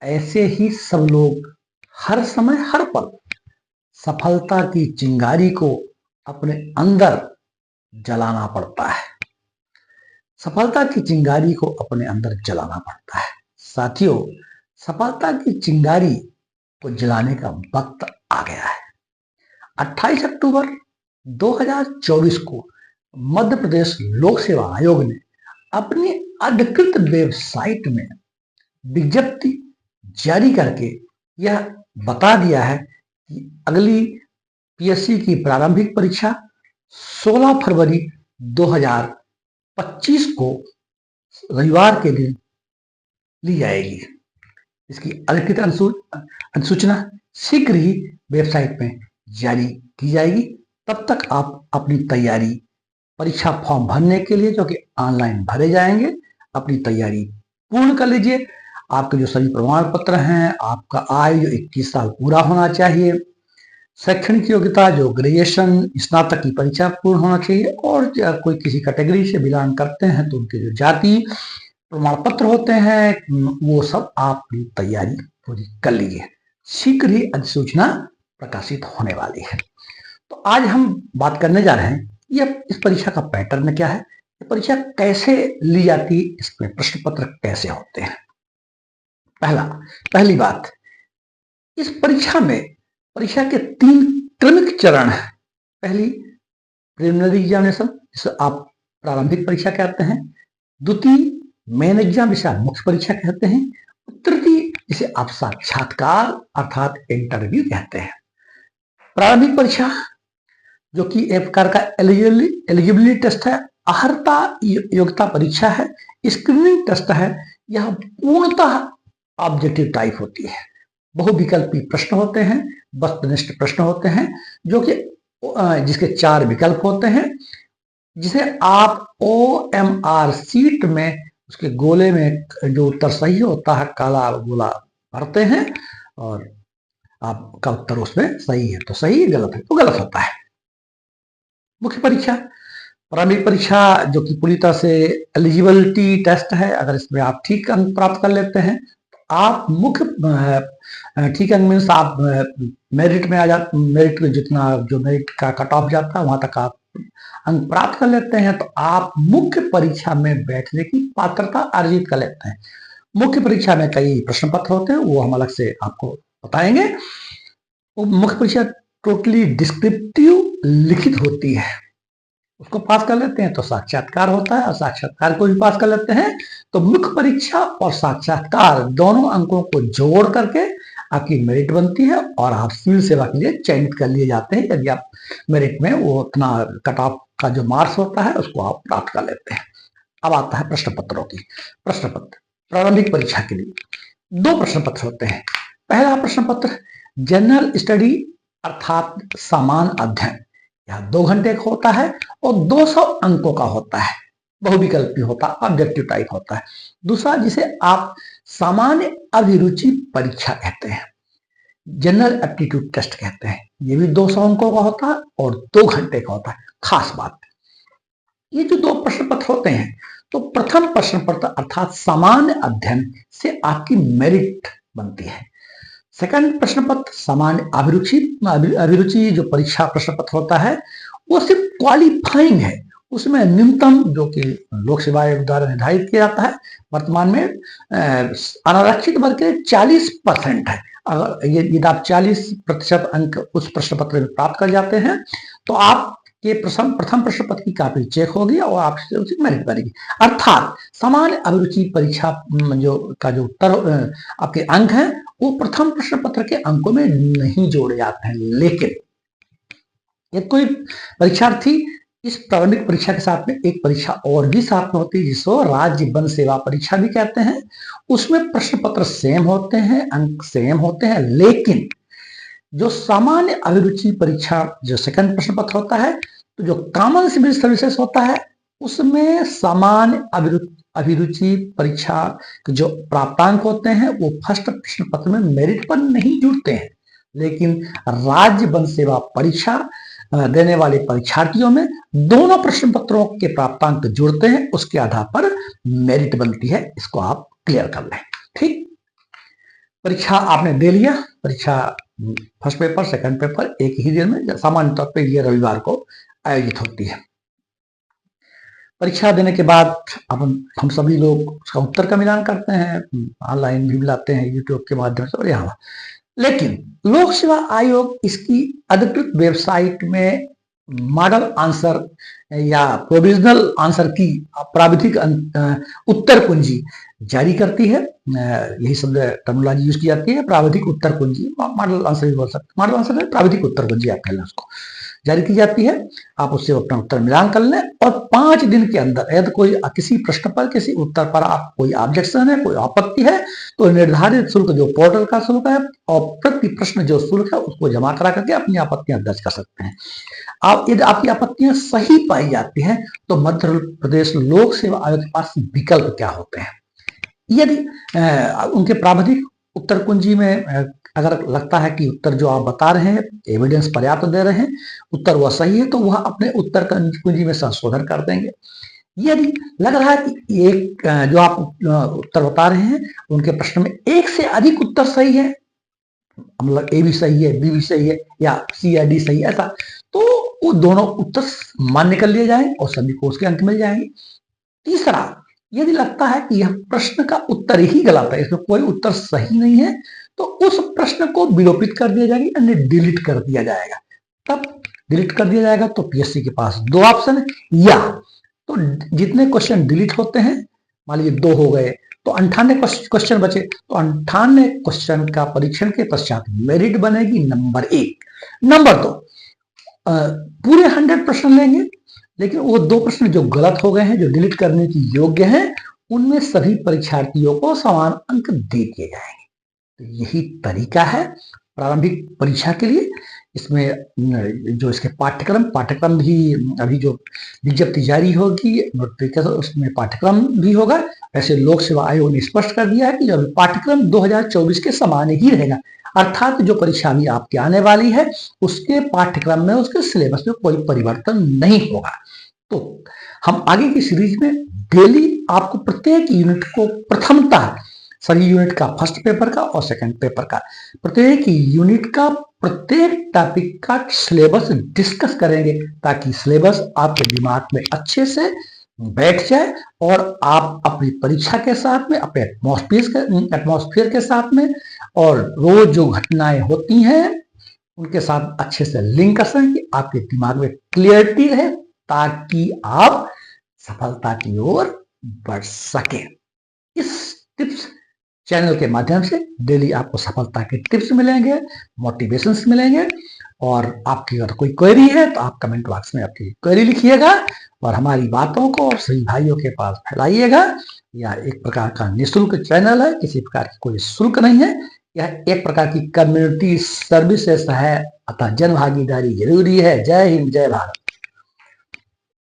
ऐसे ही सब लोग हर समय हर पल सफलता की चिंगारी को अपने अंदर जलाना पड़ता है। सफलता की चिंगारी को अपने अंदर जलाना पड़ता है। साथियों, सफलता की चिंगारी को जलाने का वक्त आ गया है। 28 अक्टूबर 2024 को मध्य प्रदेश लोक सेवा आयोग ने अपनी अधिकृत वेबसाइट में विज्ञप्ति जारी करके यह बता दिया है कि अगली पीएससी की प्रारंभिक परीक्षा 16 फरवरी 2025 को रविवार के दिन ली जाएगी। इसकी अधिकृत अधिसूचना शीघ्र ही वेबसाइट में जारी की जाएगी। तब तक आप अपनी तैयारी, परीक्षा फॉर्म भरने के लिए जो कि ऑनलाइन भरे जाएंगे, अपनी तैयारी पूर्ण कर लीजिए। आपके जो सभी प्रमाण पत्र हैं, आपका आयु जो 21 साल पूरा होना चाहिए, शैक्षणिक योग्यता जो ग्रेजुएशन स्नातक की परीक्षा पूर्ण होना चाहिए, और कोई किसी कैटेगरी से बिलोंग करते हैं तो उनके जो जाति प्रमाण पत्र होते हैं वो सब आप अपनी तैयारी पूरी कर लीजिए। शीघ्र ही अधिसूचना प्रकाशित होने वाली है। तो आज हम बात करने जा रहे हैं यह इस परीक्षा का पैटर्न क्या है, परीक्षा कैसे ली जाती है, इसमें प्रश्न पत्र कैसे होते हैं। पहली बात, इस परीक्षा में परीक्षा के 3 क्रमिक चरण है। पहली प्रिलिमिनरी एग्जामिनेशन, जिसे आप प्रारंभिक परीक्षा कहते हैं। द्वितीय मेन एग्जाम, जिसे आप मुख्य परीक्षा कहते हैं। तृतीय जिसे आप साक्षात्कार अर्थात इंटरव्यू कहते हैं। प्रारंभिक परीक्षा जो कि एक प्रकार का एलिजिबिलिटी टेस्ट है, अर्हता योग्यता परीक्षा है, स्क्रीनिंग टेस्ट है। यह पूर्णतः ऑब्जेक्टिव टाइप होती है। बहुविकल्पी प्रश्न होते हैं, वस्तुनिष्ठ प्रश्न होते हैं, जो कि जिसके 4 विकल्प होते हैं, जिसे आप OMR सीट में उसके गोले में जो उत्तर सही होता है काला गोला भरते हैं और आपका उत्तर उसमें सही है तो सही, गलत है तो गलत होता है। मुख्य परीक्षा, प्रारंभिक परीक्षा जो कि पूरी तरह से एलिजिबिलिटी टेस्ट है। अगर इसमें आप ठीक अंक प्राप्त कर लेते हैं तो आप मुख्य ठीक अंक मीन्स आप मेरिट में आ जाते, मेरिट में जितना जो मेरिट का कट ऑफ जाता है वहां तक आप अंक प्राप्त कर लेते हैं तो आप मुख्य परीक्षा में बैठने की पात्रता अर्जित कर लेते हैं। मुख्य परीक्षा में कई प्रश्न पत्र होते हैं, वो हम अलग से आपको बताएंगे। मुख्य परीक्षा टोटली डिस्क्रिप्टिव लिखित होती है, उसको पास कर लेते हैं तो साक्षात्कार होता है, और साक्षात्कार को भी पास कर लेते हैं तो मुख्य परीक्षा और साक्षात्कार दोनों अंकों को जोड़ करके आपकी मेरिट बनती है और आप सिविल सेवा के लिए चयनित कर लिए जाते हैं। यदि आप मेरिट में वो उतना कट ऑफ का जो मार्क्स होता है उसको आप प्राप्त कर लेते हैं। अब आता है प्रश्न पत्रों की। प्रश्न पत्र प्रारंभिक परीक्षा के लिए 2 प्रश्न पत्र होते हैं। पहला प्रश्न पत्र जनरल स्टडी अर्थात सामान्य अध्ययन, यह 2 घंटे का होता है और 200 अंकों का होता है, बहुविकल्पी होता है, ऑब्जेक्टिव टाइप होता है। दूसरा जिसे आप सामान्य अभिरुचि परीक्षा कहते हैं, जनरल एप्टीट्यूड टेस्ट कहते हैं, ये भी 200 अंकों का होता है और 2 घंटे का होता है। खास बात, ये जो 2 प्रश्न पत्र होते हैं तो प्रथम प्रश्न पत्र अर्थात सामान्य अध्ययन से आपकी मेरिट बनती है। सेकंड प्रश्न पत्र सामान्य अभिरुचि जो परीक्षा प्रश्न पत्र होता है वो सिर्फ क्वालिफाइंग है, उसमें न्यूनतम जो कि लोक सेवा आयोग द्वारा निर्धारित किया जाता है, वर्तमान में अनारक्षित वर्ग के 40% है। अगर यदि आप 40% अंक उस प्रश्न पत्र में प्राप्त कर जाते हैं तो आपके प्रथम प्रश्न पत्र की कॉपी चेक होगी और आपसे उसकी मेरिट बनेगी। अर्थात सामान्य अभिरुचि परीक्षा जो का जो उत्तर आपके अंक हैं वो प्रथम प्रश्न पत्र के अंकों में नहीं जोड़े जाते हैं। लेकिन एक कोई परीक्षार्थी इस प्रारंभिक परीक्षा के साथ में एक परीक्षा और भी साथ में होती है जिसको राज्य वन सेवा परीक्षा भी कहते हैं। उसमें प्रश्न पत्र सेम होते हैं, अंक सेम होते हैं, लेकिन जो सामान्य अभिरुचि परीक्षा जो सेकंड प्रश्न पत्र होता है तो जो कॉमन सिविल सर्विसेज होता है उसमें सामान्य अभिरुचि परीक्षा के जो प्राप्तांक होते हैं वो फर्स्ट प्रश्न पत्र में मेरिट पर नहीं जुड़ते हैं, लेकिन राज्य वन सेवा परीक्षा देने वाले परीक्षार्थियों में दोनों प्रश्न पत्रों के प्राप्तांक जुड़ते हैं, उसके आधार पर मेरिट बनती है। इसको आप क्लियर कर लें। ठीक, परीक्षा आपने दे लिया, परीक्षा फर्स्ट पेपर सेकंड पेपर एक ही दिन में सामान्य तौर पे ये रविवार को आयोजित होती है। परीक्षा देने के बाद हम सभी लोग उसका उत्तर का मिलान करते हैं, ऑनलाइन भी मिलाते हैं यूट्यूब के माध्यम से और यहाँ। लेकिन लोक सेवा आयोग इसकी अधिकृत वेबसाइट में मॉडल आंसर या प्रोविजनल आंसर की प्राविधिक उत्तर कुंजी जारी करती है। यही शब्द टर्मिनोलॉजी यूज की जाती है, प्राविधिक उत्तर कुंजी, मॉडल आंसर भी बोल सकते हैं, मॉडल आंसर है प्राविधिक उत्तर कुंजी आप कह लें उसको, जारी की जाती है। आप उससे अपना उत्तर मिलान कर लें और 5 दिन के अंदर यदि कोई किसी प्रश्न पर किसी उत्तर पर आप कोई ऑब्जेक्शन है, कोई आपत्ति है, तो निर्धारित शुल्क जो पोर्टल का शुल्क है और प्रति प्रश्न जो शुल्क है उसको जमा करा करके अपनी आपत्तियां दर्ज कर सकते हैं। आप यदि आपकी आपत्तियां सही पाई जाती हैं तो मध्य प्रदेश लोक सेवा आयोग के पास विकल्प क्या होते हैं। यदि उनके प्राविधिक उत्तर कुंजी में अगर लगता है कि उत्तर जो आप बता रहे हैं एविडेंस पर्याप्त दे रहे हैं, उत्तर वह सही है, तो वह अपने उत्तर कुंजी में संशोधन कर देंगे। यदि लग रहा है कि एक जो आप उत्तर बता रहे हैं उनके प्रश्न में एक से अधिक उत्तर सही है, मतलब ए भी सही है, बी भी सही है या सी या डी सही है, ऐसा, तो वो दोनों उत्तर मान्य कर लिए जाएंगे और सभी को उसके अंक मिल जाएंगे। तीसरा, यदि लगता है कि यह प्रश्न का उत्तर ही गलत है, इसमें कोई उत्तर सही नहीं है, तो उस प्रश्न को विलोपित कर दिया जाएगा यानी डिलीट कर दिया जाएगा। तब डिलीट कर दिया जाएगा तो पीएससी के पास 2 ऑप्शन है, या तो जितने क्वेश्चन डिलीट होते हैं, मान लीजिए 2 हो गए तो 98 क्वेश्चन बचे, तो 98 क्वेश्चन का परीक्षण के पश्चात मेरिट बनेगी नंबर 1। नंबर 2, पूरे 100 प्रश्न लेंगे, लेकिन वो 2 प्रश्न जो गलत हो गए हैं, जो डिलीट करने की योग्य हैं, उनमें सभी परीक्षार्थियों को समान अंक दे दिए जाएंगे। तो यही तरीका है प्रारंभिक परीक्षा के लिए। इसमें जो इसके पाठ्यक्रम भी अभी जो विज्ञप्ति जारी होगी नोटिफिकेशन, उसमें पाठ्यक्रम भी होगा। ऐसे लोक सेवा आयोग ने स्पष्ट कर दिया है कि जो पाठ्यक्रम 2024 के समान ही रहेगा, अर्थात जो परीक्षा भी आपकी आने वाली है उसके पाठ्यक्रम में, उसके सिलेबस में कोई परिवर्तन नहीं होगा। तो हम आगे की सीरीज में डेली आपको प्रत्येक यूनिट को प्रथमतः सभी यूनिट का फर्स्ट पेपर का और सेकंड पेपर का प्रत्येक यूनिट का प्रत्येक टॉपिक का सिलेबस डिस्कस करेंगे, ताकि सिलेबस आपके दिमाग में अच्छे से बैठ जाए और आप अपनी परीक्षा के साथ में, अपने एटमॉस्फेयर के साथ में और रोज जो घटनाएं होती हैं उनके साथ अच्छे से लिंक कर सकें कि आपके दिमाग में क्लियरिटी रहे, ताकि आप सफलता की ओर बढ़ सके। इस टिप्स चैनल के माध्यम से डेली आपको सफलता के टिप्स मिलेंगे, मोटिवेशंस मिलेंगे, और आपकी अगर कोई क्वेरी है तो आप कमेंट बॉक्स में आपकी क्वेरी लिखिएगा और हमारी बातों को सभी भाइयों के पास फैलाइएगा। यह एक प्रकार का निःशुल्क चैनल है, किसी प्रकार की कोई शुल्क नहीं है। यह एक प्रकार की कम्युनिटी सर्विसेज है, अतः जन भागीदारी जरूरी है। जय हिंद, जय भारत।